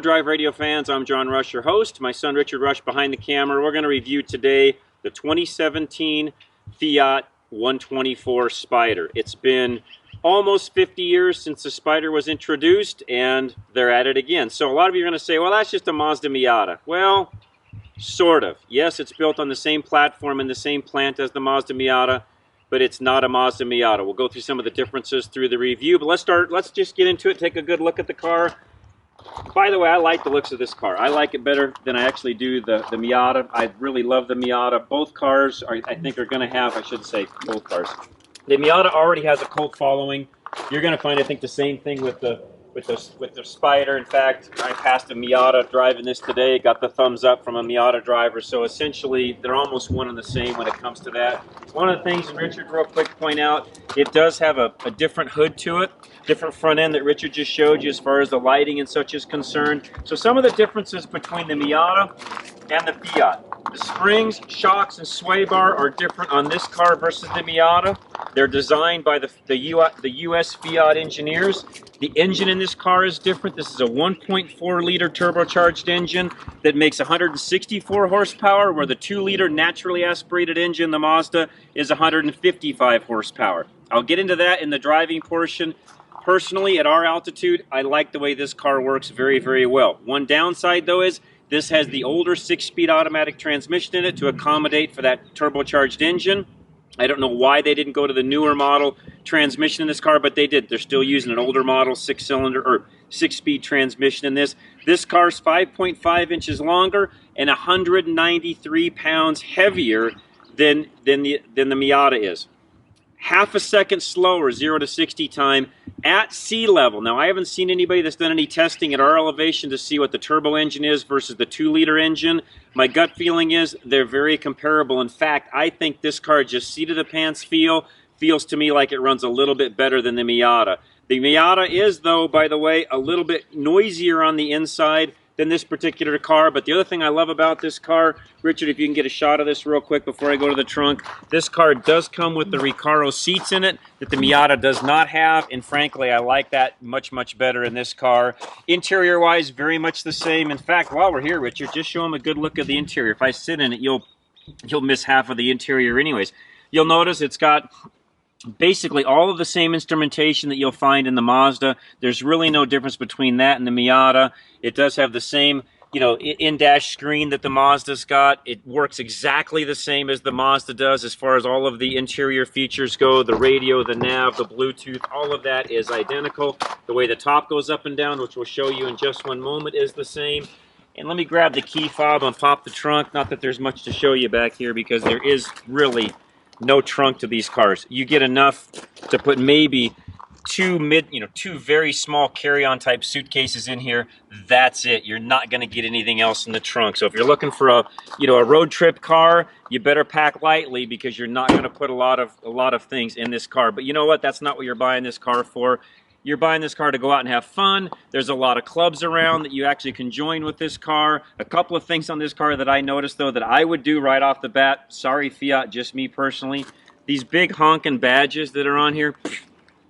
Hello Drive Radio fans, I'm John Rush, your host. My son Richard Rush behind the camera. We're going to review today the 2017 Fiat 124 Spider. It's been almost 50 years since the Spider was introduced, and they're at it again. So a lot of you are going to say, well, that's just a Mazda Miata. Well, sort of. Yes, it's built on the same platform and the same plant as the Mazda Miata, but it's not a Mazda Miata. We'll go through some of the differences through the review, but let's just get into it, take a good look at the car. By the way, I like the looks of this car. I like it better than I actually do the Miata. I really love the Miata. Both cars, I think, are going to have, I should say both cars. The Miata already has a cult following. You're going to find, I think, the same thing with the Spider. In fact, I passed a Miata driving this today, got the thumbs up from a Miata driver. So essentially, they're almost one and the same when it comes to that. One of the things, and Richard real quick point out, it does have a different hood to it, different front end that Richard just showed you as far as the lighting and such is concerned. So some of the differences between the Miata and the Fiat. The springs, shocks, and sway bar are different on this car versus the Miata. They're designed by the U.S. Fiat engineers. The engine in this car is different. This is a 1.4-liter turbocharged engine that makes 164 horsepower, where the 2-liter naturally aspirated engine, the Mazda, is 155 horsepower. I'll get into that in the driving portion. Personally, at our altitude, I like the way this car works very, very well. One downside, though, is this has the older 6-speed automatic transmission in it to accommodate for that turbocharged engine. I don't know why they didn't go to the newer model transmission in this car, but they did. They're still using an older model 6-cylinder or 6-speed transmission in this. This car's 5.5 inches longer and 193 pounds heavier than the Miata is. Half a second slower 0 to 60 time at sea level. Now, I haven't seen anybody that's done any testing at our elevation to see what the turbo engine is versus the 2-liter engine. My gut feeling is they're very comparable. In fact, I think this car, just seat of the pants feels to me like it runs a little bit better than the Miata. The Miata is, though, by the way, a little bit noisier on the inside than this particular car. But the other thing I love about this car, Richard, if you can get a shot of this real quick before I go to the trunk, this car does come with the Recaro seats in it that the Miata does not have, and frankly, I like that much, much better in this car. Interior-wise, very much the same. In fact, while we're here, Richard, just show them a good look at the interior. If I sit in it, you'll miss half of the interior anyways. You'll notice it's got basically all of the same instrumentation that you'll find in the Mazda. There's really no difference between that and the Miata. It does have the same, in-dash screen that the Mazda's got. It works exactly the same as the Mazda does as far as all of the interior features go. The radio, the nav, the Bluetooth, all of that is identical. The way the top goes up and down, which we'll show you in just one moment, is the same. And let me grab the key fob and pop the trunk. Not that there's much to show you back here because there is really no trunk to these cars. You get enough to put maybe two very small carry-on type suitcases in here. That's it. You're not going to get anything else in the trunk. So if you're looking for a road trip car, you better pack lightly because you're not going to put a lot of things in this car. But you know what? That's not what you're buying this car for. You're buying this car to go out and have fun. There's a lot of clubs around that you actually can join with this car. A couple of things on this car that I noticed, though, that I would do right off the bat. Sorry, Fiat, just me personally. These big honking badges that are on here,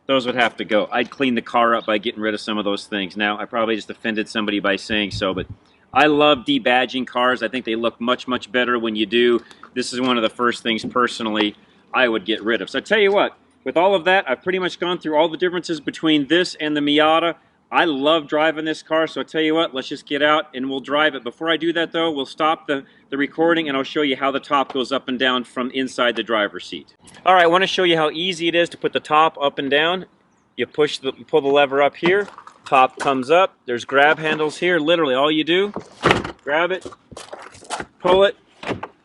those would have to go. I'd clean the car up by getting rid of some of those things. Now, I probably just offended somebody by saying so, but I love debadging cars. I think they look much, much better when you do. This is one of the first things, personally, I would get rid of. So I tell you what, with all of that, I've pretty much gone through all the differences between this and the Miata. I love driving this car, so I tell you what, let's just get out and we'll drive it. Before I do that, though, we'll stop the recording and I'll show you how the top goes up and down from inside the driver's seat. All right, I want to show you how easy it is to put the top up and down. You pull the lever up here, top comes up. There's grab handles here. Literally, all you do, grab it, pull it,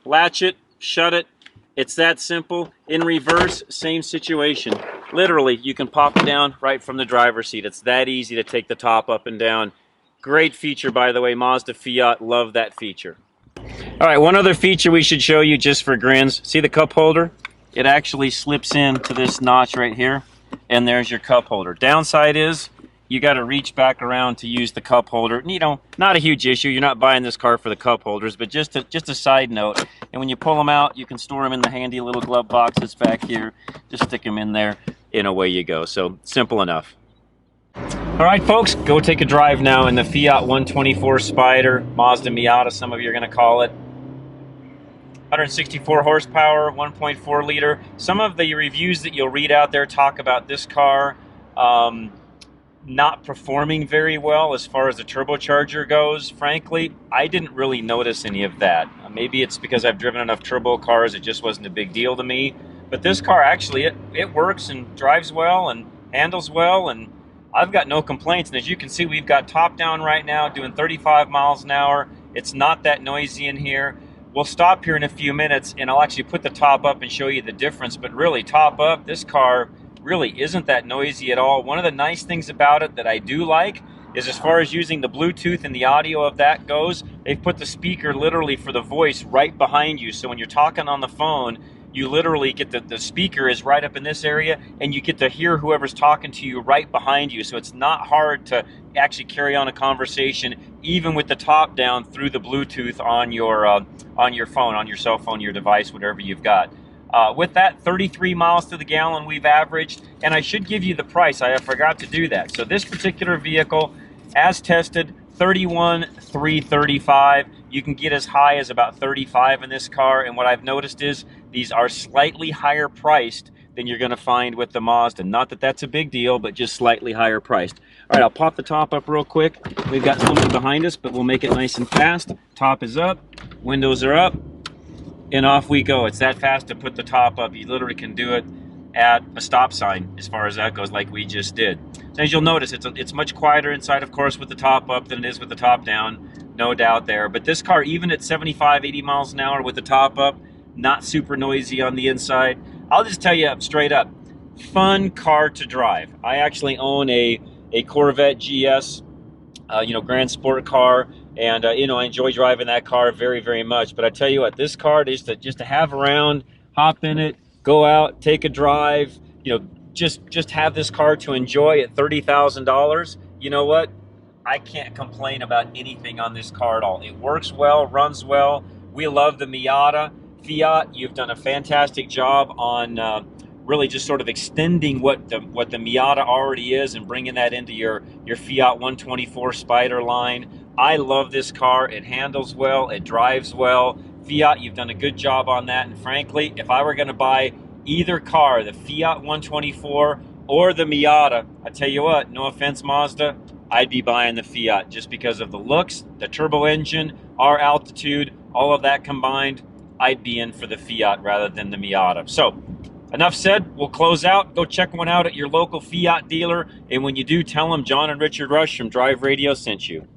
latch it, shut it. It's that simple. In reverse, same situation. Literally, you can pop it down right from the driver's seat. It's that easy to take the top up and down. Great feature, by the way. Mazda, Fiat, love that feature. All right, one other feature we should show you just for grins. See the cup holder? It actually slips into this notch right here, and there's your cup holder. Downside is you got to reach back around to use the cup holder. Not a huge issue. You're not buying this car for the cup holders, but just a side note. And when you pull them out, you can store them in the handy little glove box that's back here. Just stick them in there, and away you go. So simple enough. All right, folks, go take a drive now in the Fiat 124 Spider, Mazda Miata, some of you are going to call it. 164 horsepower, 1.4 liter. Some of the reviews that you'll read out there talk about this car not performing very well as far as the turbocharger goes. Frankly, I didn't really notice any of that. Maybe it's because I've driven enough turbo cars, it just wasn't a big deal to me. But this car actually, it works and drives well and handles well, and I've got no complaints. And as you can see, we've got top down right now doing 35 miles an hour. It's not that noisy in here. We'll stop here in a few minutes and I'll actually put the top up and show you the difference. But really, top up, this car really isn't that noisy at all. One of the nice things about it that I do like is, as far as using the Bluetooth and the audio of that goes, they've put the speaker literally for the voice right behind you. So when you're talking on the phone, you literally get the speaker is right up in this area, and you get to hear whoever's talking to you right behind you. So it's not hard to actually carry on a conversation, even with the top down, through the Bluetooth on your phone, on your cell phone, your device, whatever you've got. With that, 33 miles to the gallon we've averaged, and I should give you the price. I forgot to do that. So this particular vehicle, as tested, $31,335. You can get as high as about $35 in this car, and what I've noticed is these are slightly higher priced than you're going to find with the Mazda. Not that that's a big deal, but just slightly higher priced. All right, I'll pop the top up real quick. We've got something behind us, but we'll make it nice and fast. Top is up, windows are up, and off we go. It's that fast to put the top up. You literally can do it at a stop sign as far as that goes, like we just did. As you'll notice, it's much quieter inside, of course, with the top up than it is with the top down, no doubt there. But this car, even at 75, 80 miles an hour with the top up, not super noisy on the inside. I'll just tell you straight up, fun car to drive. I actually own a Corvette GS, Grand Sport car, and I enjoy driving that car very, very much. But I tell you what, this car is just to have around, hop in it, go out, take a drive, just have this car to enjoy at $30,000. You know what? I can't complain about anything on this car at all. It works well, runs well. We love the Miata. Fiat, you've done a fantastic job on really just sort of extending what the Miata already is and bringing that into your Fiat 124 Spider line. I love this car. It handles well. It drives well. Fiat, you've done a good job on that. And frankly, if I were going to buy either car, the Fiat 124 or the Miata, I tell you what, no offense, Mazda, I'd be buying the Fiat just because of the looks, the turbo engine, our altitude, all of that combined. I'd be in for the Fiat rather than the Miata. So, enough said. We'll close out. Go check one out at your local Fiat dealer. And when you do, tell them John and Richard Rush from Drive Radio sent you.